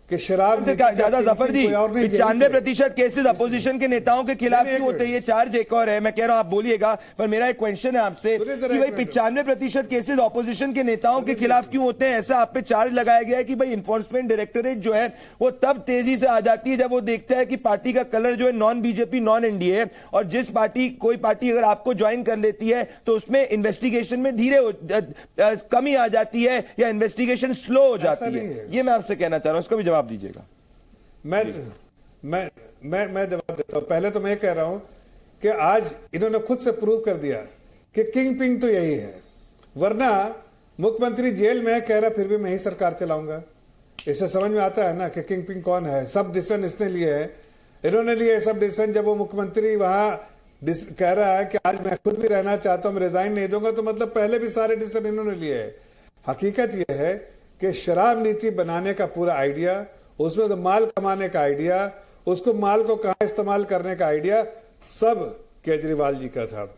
कि शराब ज्यादा जफर जी 95% केसेस अपोजिशन के नेताओं के खिलाफ क्यों होते हैं? ये चार्ज एक और है, मैं कह रहा हूं आप बोलिएगा, पर मेरा एक क्वेश्चन है आपसे कि भाई 95% केसेस अपोजिशन के नेताओं के खिलाफ क्यों होते हैं? ऐसा आप पे चार्ज लगाया गया है कि भाई इन्फोर्समेंट डायरेक्टोरेट जो है वो तब तेजी से आ जाती है जब वो देखता है कि पार्टी का कलर जो है नॉन बीजेपी नॉन एनडीए है, और जिस पार्टी कोई पार्टी अगर आपको ज्वाइन कर लेती है तो उसमें इन्वेस्टिगेशन में कमी आ जाती है या इन्वेस्टिगेशन स्लो हो जाती है। ये मैं आपसे कहना चाह रहा हूं, उसका भी जवाब दीजिएगा। मैं जवाब देता हूं। पहले तो मैं कह रहा हूं कि आज इन्होंने खुद से प्रूव कर दिया कि किंग पिंग तो यही है, वरना मुख्यमंत्री जेल में कह रहा फिर भी मैं ही सरकार चलाऊंगा। इससे समझ में आता है ना कि किंग पिंग कौन है। सब डिसीजन इसने लिए है, इन्होंने लिए सब डिसीजन। जब वो मुख्यमंत्री वहां कह रहा है कि आज मैं खुद भी रहना चाहता हूं, मैं रिजाइन नहीं दूंगा, तो मतलब पहले भी सारे डिसीजन इन्होंने लिए है। हकीकत यह है कि शराब नीति बनाने का पूरा आइडिया, उसमें तो माल कमाने का आइडिया, उसको माल को कहां इस्तेमाल करने का आइडिया सब केजरीवाल जी का था।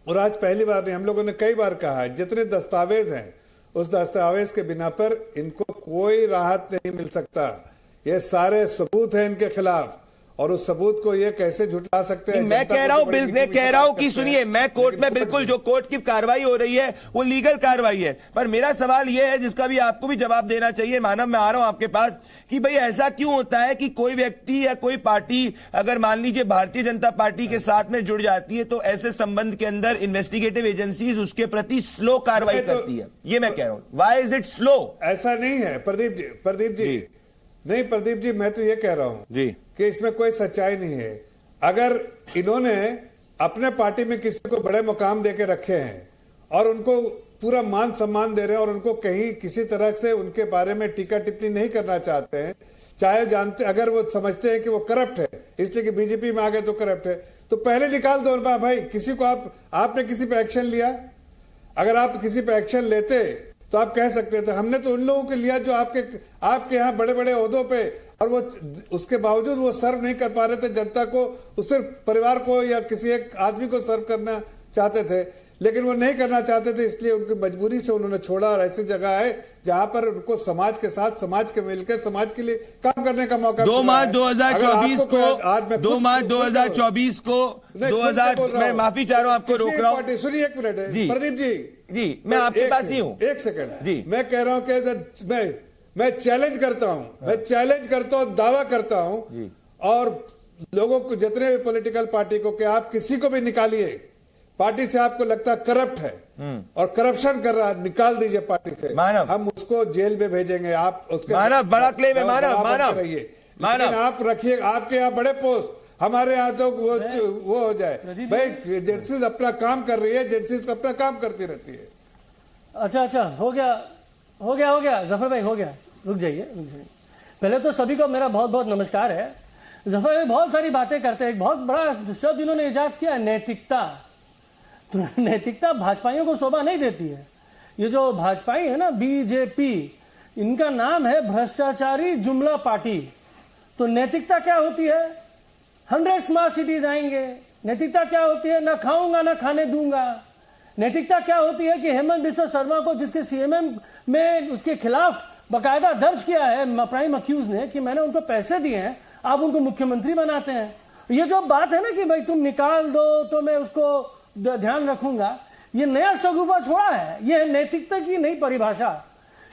और आज पहली बार नहीं, हम लोगों ने कई बार कहा है, जितने दस्तावेज हैं उस दस्तावेज के बिना पर इनको कोई राहत नहीं मिल सकता। ये सारे सबूत हैं इनके खिलाफ, और उस सबूत को ये कैसे झुठला सकते हैं? मैं कह रहा हूं कि सुनिए, मैं कोर्ट में बिल्कुल जो कोर्ट की कार्रवाई हो रही है वो लीगल कार्रवाई है, पर मेरा सवाल ये है जिसका भी आपको भी जवाब देना चाहिए। मानव, मैं आ रहा हूं आपके पास कि भाई ऐसा क्यों होता है कि कोई व्यक्ति या कोई पार्टी अगर मान लीजिए भारतीय जनता पार्टी के साथ में जुड़ जाती है तो ऐसे संबंध के अंदर इन्वेस्टिगेटिव एजेंसीज उसके प्रति स्लो कार्रवाई करती है। ये मैं कह रहा हूं, व्हाई इज इट स्लो? ऐसा नहीं है प्रदीप जी नहीं प्रदीप जी, मैं तो ये कह रहा हूं जी कि इसमें कोई सच्चाई नहीं है। अगर इन्होंने अपने पार्टी में किसी को बड़े मुकाम देके रखे हैं और उनको पूरा मान सम्मान दे रहे हैं और उनको कहीं किसी तरह से उनके बारे में टीका टिप्पणी नहीं करना चाहते हैं, चाहे जानते अगर वो समझते हैं कि वो करप्ट है इसलिए कि बीजेपी में आ गए तो करप्ट है, तो पहले निकाल दो भाई। किसी को आपने किसी पे एक्शन लिया? अगर आप किसी पे एक्शन लेते तो आप कह सकते थे हमने तो उन लोगों के लिया जो आपके यहाँ बड़े बड़े ओहदों पे, और वो उसके बावजूद वो सर्व नहीं कर पा रहे थे जनता को, वो सिर्फ परिवार को या किसी एक आदमी को सर्व करना चाहते थे, लेकिन वो नहीं करना चाहते थे, इसलिए उनकी मजबूरी से उन्होंने छोड़ा। और ऐसी जगह है जहां पर उनको समाज के साथ समाज के मिलकर समाज के लिए काम करने का मौका। 2 मार्च 2024 को मैं माफी चाह रहा हूं, आपको रोक रहा हूं। सुनिए एक मिनट प्रदीप जी मैं आपके पास ही हूं, एक सेकंड जी। मैं कह रहा हूं कि मैं चैलेंज करता हूं, दावा करता हूं, और लोगों को, जितने भी पॉलिटिकल पार्टी को, कि आप किसी को भी निकालिए पार्टी से, आपको लगता है करप्ट है और करप्शन कर रहा है, निकाल दीजिए पार्टी से। हम उसको जेल में भेजेंगे। आप उसके बड़ा क्लेम है मानव रहिए, लेकिन आप रखिए, आपके यहाँ बड़े पोस्ट, हमारे यहाँ तो वो हो जाए भाई। एजेंसीज अपना काम कर रही है, एजेंसीज अपना काम करती रहती है। अच्छा, हो गया जफर भाई, हो गया। रुक जाइए। पहले तो सभी को मेरा बहुत बहुत नमस्कार है। जफर भाई बहुत सारी बातें करते हैं, एक बहुत बड़ा शब्द इन्होंने इजाद किया, नैतिकता। तो नैतिकता भाजपाइयों को शोभा नहीं देती है। ये जो भाजपाई है ना, बीजेपी, इनका नाम है भ्रष्टाचारी जुमला पार्टी। तो नैतिकता क्या होती है? 100 स्मार्ट सिटीज आएंगे। नैतिकता क्या होती है? ना खाऊंगा ना खाने दूंगा। नैतिकता क्या होती है कि हेमंत बिस्वा शर्मा को, जिसके सीएमएम में उसके खिलाफ बकायदा दर्ज किया है प्राइम अक्यूज ने कि मैंने उनको पैसे दिए हैं, आप उनको मुख्यमंत्री बनाते हैं। ये जो बात है ना कि भाई तुम निकाल दो तो मैं उसको ध्यान रखूंगा, ये नया सगुफा छोड़ा है। ये है नैतिकता की नई परिभाषा।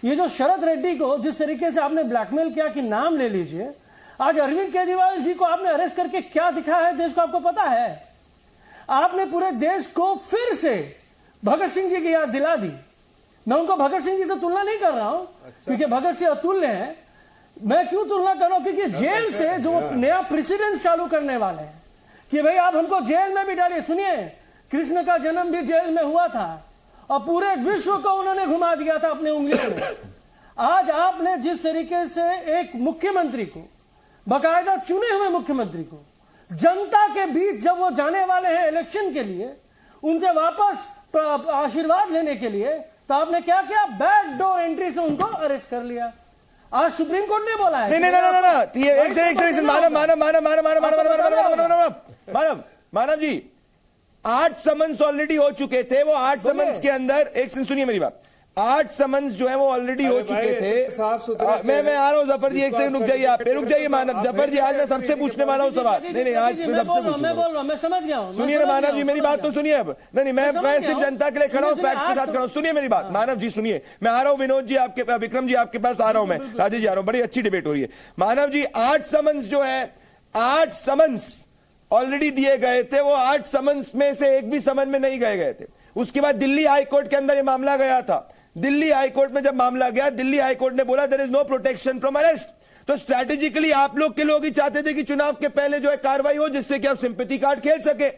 ये जो शरद रेड्डी को जिस तरीके से आपने ब्लैकमेल किया कि नाम ले लीजिए, आज अरविंद केजरीवाल जी को आपने अरेस्ट करके क्या दिखाया है देश को, आपको पता है? आपने पूरे देश को फिर से भगत सिंह जी की याद दिला दी। मैं उनको भगत सिंह जी से तुलना नहीं कर रहा हूं, क्योंकि भगत सिंह अतुल्य हैं। मैं क्यों तुलना कर रहा हूं? क्योंकि जेल से जो नया प्रेसिडेंट चालू करने वाले हैं कि भाई आप हमको जेल में भी डालिए। सुनिए, कृष्ण का जन्म भी जेल में हुआ था और पूरे विश्व को उन्होंने घुमा दिया था अपने उंगलियों में। आज आपने जिस तरीके से एक मुख्यमंत्री को, बाकायदा चुने हुए मुख्यमंत्री को, जनता के बीच जब वो जाने वाले हैं इलेक्शन के लिए, उनसे वापस आशीर्वाद लेने के लिए, तो आपने क्या किया? बैक डोर एंट्री से उनको अरेस्ट कर लिया। आज सुप्रीम कोर्ट ने बोला है मानव जी, 8 समन्स ऑलरेडी हो चुके थे। वो 8 समन्स के अंदर, एक सुनिए मेरी बात, 8 समन्स जो है वो ऑलरेडी हो चुके थे। साफ सुथरा मैं आ रहा हूं जफर जी, एक सेकंड रुक जाइए, आप रुक जाइए मानव। जफर जी आज मैं सबसे पूछने वाला हूं सवाल। नहीं आज मैं सबसे मैं बोल रहा हूं, मैं समझ गया हूं। सुनिए ना मानव जी, मेरी बात तो सुनिए अब। नहीं मैं सिर्फ जनता के लिए खड़ा हूं, फैक्ट्स के साथ खड़ा हूं। सुनिए मेरी बात मानव जी, सुनिए। मैं आ रहा हूं विनोद जी, आपके विक्रम जी आपके पास आ रहा हूं, मैं राजेश जी आ रहा हूं। बड़ी अच्छी डिबेट हो रही है मानव जी। 8 समन्स जो है, 8 समन्स ऑलरेडी दिए गए थे। वो 8 समन्स में से एक भी समन में नहीं गए थे। उसके बाद दिल्ली हाईकोर्ट के अंदर ये मामला गया था। दिल्ली हाईकोर्ट में जब मामला गया, दिल्ली हाईकोर्ट ने बोला there is no protection from arrest. तो स्ट्रैटेजिकली आप लोग के लोग ही चाहते थे कि चुनाव के पहले जो है कार्रवाई हो, जिससे कि आप सिंपैथी कार्ड खेल सके।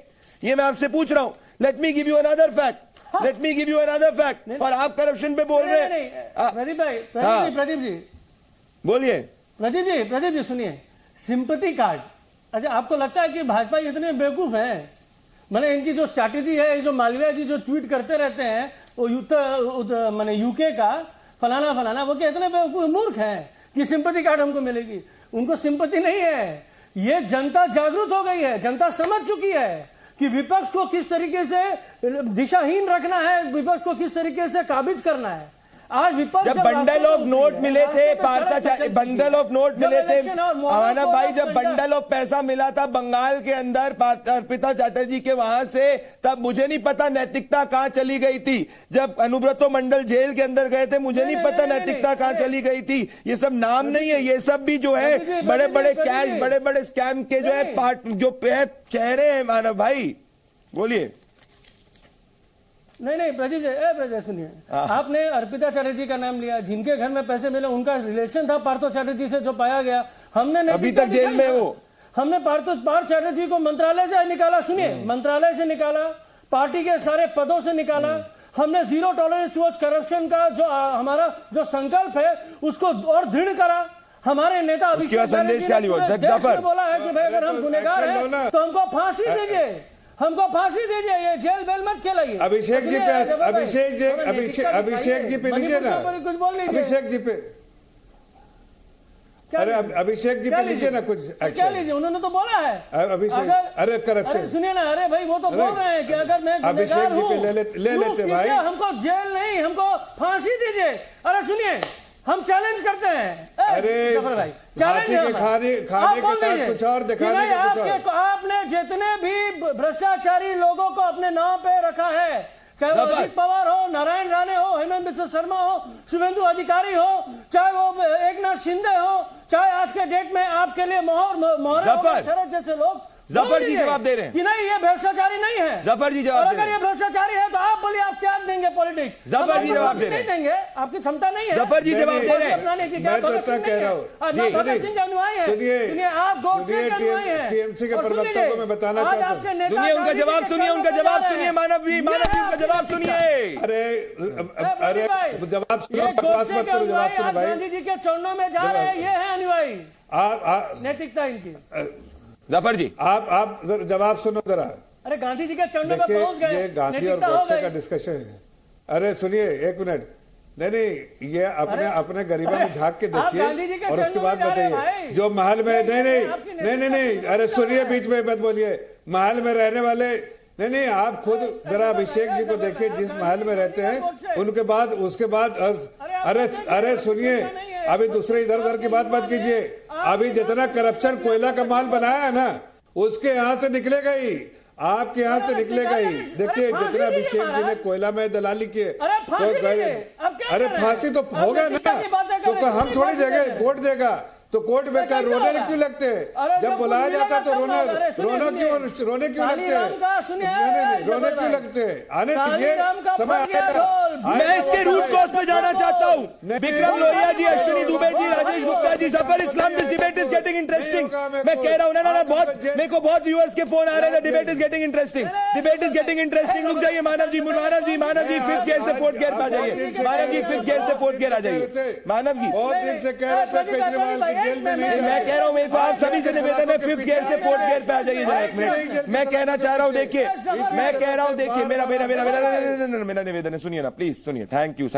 ये मैं आपसे पूछ रहा हूं। Let me give you another fact, let me give you another fact. और आप करप्शन पे बोल रहे हैं। प्रदीप भाई, प्रदीप जी बोलिए। प्रदीप जी सुनिए, सिंपैथी कार्ड, अच्छा आपको लगता है कि भाजपा इतने बेवकूफ हैं? मैंने इनकी जो स्ट्रैटेजी है, जो मालवीय जी जो ट्वीट करते रहते हैं, वो मैंने यूके का फलाना वो क्या इतने मूर्ख हैं कि सिंपैथी कार्ड हमको मिलेगी? उनको सिंपैथी नहीं है। ये जनता जागरूक हो गई है, जनता समझ चुकी है कि विपक्ष को किस तरीके से दिशाहीन रखना है, विपक्ष को किस तरीके से काबिज करना है। आज विपक्ष जब बंडल ऑफ नोट मिले थे, बंडल ऑफ नोट मिले थे आवाना भाई, जब बंडल ऑफ पैसा मिला था बंगाल के अंदर अर्पिता चैटर्जी के वहां से, तब मुझे नहीं पता नैतिकता कहां चली गई थी। जब अनुब्रतो मंडल जेल के अंदर गए थे, मुझे नहीं पता नैतिकता कहां चली गई थी। ये सब नाम नहीं है, ये सब भी जो है बड़े बड़े कैश, बड़े बड़े स्कैम के जो है जो चेहरे हैं मानव भाई। बोलिए। नहीं प्रदीप जी सुनिए, आपने अर्पिता चैटर्जी का नाम लिया, जिनके घर में पैसे मिले उनका रिलेशन था पार्थो चैटर्जी से जो पाया गया। हमने अभी तक जेल में वो, हमने पार्थ चैटर्जी को मंत्रालय से निकाला। सुनिए, मंत्रालय से निकाला, पार्टी के सारे पदों से निकाला। हमने जीरो टॉलरेंस टुवर्ड्स करप्शन का जो हमारा जो संकल्प है उसको और दृढ़ करा। हमारे नेता अभिषेक संदेश क्या लिया बोला है कि भाई अगर हम गुनहगार हैं तो हमको फांसी दीजिए, हमको फांसी दीजिए, ये जेल बेल मत खेलाइए। अभिषेक जी पे लीजिए ना, कुछ बोल लीजिए अभिषेक जी पे। अरे अभिषेक जी पे लीजिए ना कुछ एक्शन। क्या लीजिए? उन्होंने तो बोला है अभिषेक, अरे करप्शन सुनिए ना। अरे भाई वो तो बोल रहे हैं कि अगर मैं अभिषेक जी पे ले लेते भाई, हमको जेल नहीं, हमको फांसी दीजिए। अरे सुनिए, हम चैलेंज करते हैं। अरे भाई खाने के साथ कुछ और दिखाने के कुछ और। आपने जितने भी भ्रष्टाचारी लोगों को अपने नाम पे रखा है, चाहे वो अजित पवार हो, नारायण राणे हो, हेमंत बिस्वा शर्मा हो, शुभेंदु अधिकारी हो, चाहे वो एकनाथ शिंदे हो, चाहे आज के डेट में आपके लिए मोहर शरद जैसे लोग, जफर जी जवाब दे रहे हैं कि नहीं ये भ्रष्टाचारी नहीं है। जफर जी जवाब दे रहे हैं। अगर ये भ्रष्टाचारी है तो आप बोलिए आप क्या देंगे पॉलिटिक्स? जफर जी जवाब दे रहे हैं। नहीं देंगे, आपकी क्षमता नहीं है। जफर जी जवाब दे रहे हैं। मैं तो इतना कह रहा हूँ, भगत सिंह के अनुयायी है। सुनिए, आप गोडसे के अनुयायी हैं। टीएमसी के प्रवक्ता को मैं बताना चाहता हूँ, सुनिए उनका जवाब, सुनिए उनका जवाब, सुनिए मानव जी उनका जवाब सुनिए। अरे जवाब सुनो, बकवास मत करो, जवाब सुनो भाई। गांधी जी के चरणों में जा रहे हैं, ये है अनुयायी, नैतिकता इनकी। जफर जी आप जवाब सुनो जरा। अरे गांधी जी के चरणों में पहुंच गए, ये गांधी और गोडसे का डिस्कशन है। अरे सुनिए एक मिनट, नहीं ये अपने गरीबों में झांक के देखिए और उसके बाद बताइए। जो महल में नहीं अरे सुनिए, बीच में मत बोलिए। महल में रहने वाले नहीं आप खुद जरा अभिषेक जी को देखिए, जिस महल में रहते हैं उनके बाद उसके बाद अरे सुनिए, अभी दूसरे इधर उधर की बात मत कीजिए। अभी जितना करप्शन कोयला का माल बनाया है ना, उसके यहाँ से निकलेगा ही, आपके यहाँ से निकलेगा ही। देखिए जितना अभिषेक जी ने कोयला में दलाली की, अरे फांसी तो होगा ना, तो हम थोड़ी देंगे, कोर्ट देगा तो कोर्ट में क्या रोने क्यों लगते हैं? जब बुलाया जाता तो रोने क्यों लगते हैं? आने दीजिए, समय आएगा। मैं इसके रूट कॉज पे जाना चाहता हूँ। Vikram Lohia ji, Ashwini Dubey ji, Rajesh Gupta ji, Zafar Islam, this debate is getting interesting. मैं कह रहा हूँ ना बहुत, मेरे को बहुत व्यूअर्स के फोन आ रहे हैं, debate is getting interesting, debate is getting interesting. रुक जाइए मानव जी 5th गियर से 4th गियर पे आ जाइए। मानव जी 5th गियर से 4th गियर आ जाइए। मानव जी बहुत दिन से कह रहे थे केजरीवाल की जेल में नहीं। मैं कह रहा हूं, मेरे को आप सभी से निवेदन है, 5th गियर से 4th गियर पे आ जाइए जरा एक मिनट। मैं कहना चाह रहा हूं, देखिए मैं कह रहा हूं, देखिए मेरा निवेदन है, सुनिए ना प्लीज, सुनिए। Thank you.